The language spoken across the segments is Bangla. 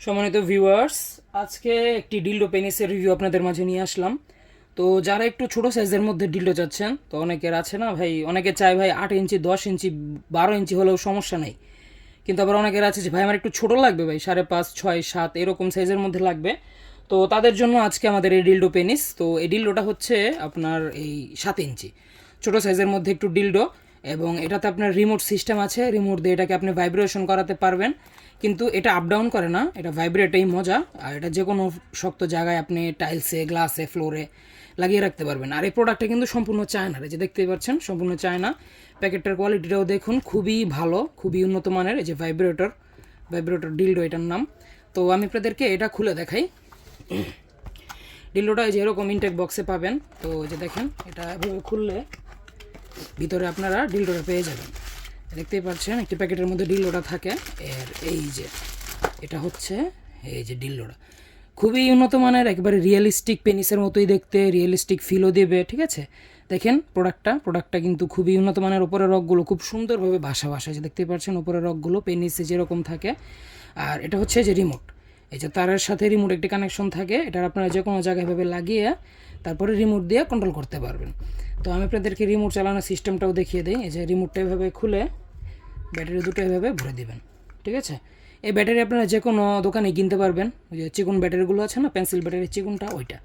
সম্মানিত ভিউয়ার্স, আজকে একটি ডিল্ডো পেনিসের রিভিউ আপনাদের মাঝে নিয়ে আসলাম। তো যারা একটু ছোট সাইজের মধ্যে ডিল্ডো চাচ্ছেন, তো অনেকের আছে না ভাই, অনেকে চায় ভাই 8 ইঞ্চি, 10 ইঞ্চি, 12 ইঞ্চি হলেও সমস্যা নেই। কিন্তু আবার অনেকের আছে যে ভাই আমার একটু ছোট লাগবে, ভাই 5.5, 6, 7 এরকম সাইজের মধ্যে লাগবে। তো তাদের জন্য আজকে আমাদের এই ডিল্ডো পেনিস। তো এই ডিল্ডোটা হচ্ছে আপনার এই 7 ইঞ্চি ছোট সাইজের মধ্যে একটু ডিল্ডো, এবং এটাতে আপনার রিমোট সিস্টেম আছে। রিমোট দিয়ে এটাকে আপনি ভাইব্রেশন করাতে পারবেন, কিন্তু এটা আপ ডাউন করে না, এটা ভাইব্রেটেই মজা। আর এটা যে কোনো শক্ত জায়গায় আপনি টাইলসে, গ্লাসে, ফ্লোরে লাগিয়ে রাখতে পারবেন। আর এই প্রোডাক্টটা কিন্তু সম্পূর্ণ চায়না, এই যে দেখতেই পাচ্ছেন সম্পূর্ণ চায়না। প্যাকেটটার কোয়ালিটিটাও দেখুন, খুবই ভালো, খুবই উন্নত মানের। এই যে ভাইব্রেটর ডিল্ডো এটার নাম। তো আমি আপনাদেরকে এটা খুলে দেখাই। ডিল্ডোটা এই যে এরকম ইনটেক বক্সে পাবেন। তো যে দেখেন, এটা এভাবে খুললে ভিতরে আপনারা ডিল্ডোটা পেয়ে যাবেন। দেখতেই পাচ্ছেন একটি প্যাকেটের মধ্যে ডিল্ডোটা থাকে। এর এই যে এটা হচ্ছে এই যে ডিল্ডোটা খুবই উন্নত মানের, একবারে রিয়েলিস্টিক পেনিসের মতোই দেখতে, রিয়েলিস্টিক ফিলও দেবে। ঠিক আছে, দেখেন প্রোডাক্টটা কিন্তু খুবই উন্নত মানের। ওপরের রগগুলো খুব সুন্দরভাবে ভাসা যে দেখতেই পাচ্ছেন, ওপরের রগগুলো পেনিসে যেরকম থাকে। আর এটা হচ্ছে যে রিমোট, এই যে তারের সাথে রিমোট একটি কানেকশন থাকে। এটার আপনারা যে কোনো জায়গায় ভাবে লাগিয়ে তারপরে রিমোট দিয়ে কন্ট্রোল করতে পারবেন। তো আমি আপনাদেরকে রিমোট চালানোর সিস্টেমটাও দেখিয়ে দিই। এই যে রিমোটটা এভাবে খুলে ব্যাটারি দুটো এভাবে ভরে দিবেন। ঠিক আছে, এই ব্যাটারি আপনারা যে কোনো দোকানে কিনতে পারবেন। ওই যে চিকন ব্যাটারিগুলো আছে না, পেন্সিল ব্যাটারি চিকনটা, ওইটা।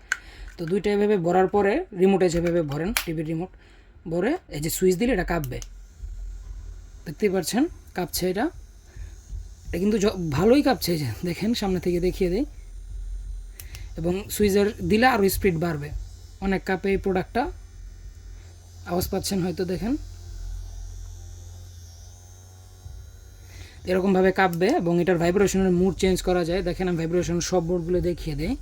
তো দুইটা এভাবে ভরার পরে রিমোটে যেভাবে ভরেন, টিভির রিমোট ভরে এই যে সুইচ দিলে এটা কাঁপবে। দেখতেই পাচ্ছেন কাঁপছে এটা কিন্তু ভালোই কাঁপছে। এই যে দেখেন, সামনে থেকে দেখিয়ে দিই। এবং সুইচের দিলে আরও স্পিড বাড়বে, অনেক কাঁপে এই প্রোডাক্টটা। আওয়াজ পাচ্ছেন হয়তো, দেখেন এরকমভাবে কাঁপবে। এবং এটার ভাইব্রেশনের মুড চেঞ্জ করা যায়। দেখেন আমি ভাইব্রেশন সব বোর্ডগুলো দেখিয়ে দিই।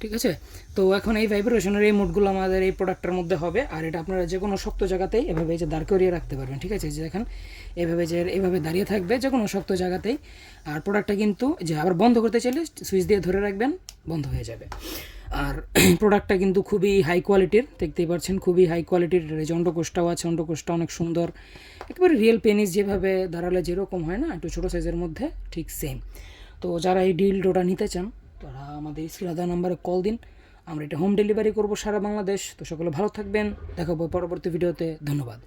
ঠিক আছে, তো এখন এই ভাইব্রেশনের এই মোডগুলো আমাদের এই প্রোডাক্টের মধ্যে হবে। আর এটা আপনারা যে কোনো শক্ত জায়গাতেই এভাবে যে দাঁড় করিয়ে রাখতে পারবেন। ঠিক আছে, যে দেখেন এভাবে দাঁড়িয়ে থাকবে যে কোনো শক্ত জায়গাতেই। আর প্রোডাক্টটা কিন্তু যে আবার বন্ধ করতে চাইলে সুইচ দিয়ে ধরে রাখবেন, বন্ধ হয়ে যাবে। আর প্রোডাক্টটা কিন্তু খুবই হাই কোয়ালিটির, দেখতেই পাচ্ছেন খুবই হাই কোয়ালিটির। যে অন্ডকোষটাও আছে, অন্ডকোষটা অনেক সুন্দর, একেবারে রিয়েল পেনিস যেভাবে দাঁড়ালে যেরকম হয় না, একটু ছোটো সাইজের মধ্যে, ঠিক সেম। তো যারা এই ডিলডোটা নিতে চান তারা আমাদের স্ক্রিনে দেওয়া নাম্বারে কল দিন। আমরা এটা হোম ডেলিভারি করব সারা বাংলাদেশ। তো সকলে ভালো থাকবেন, দেখাবো পরবর্তী ভিডিওতে। ধন্যবাদ।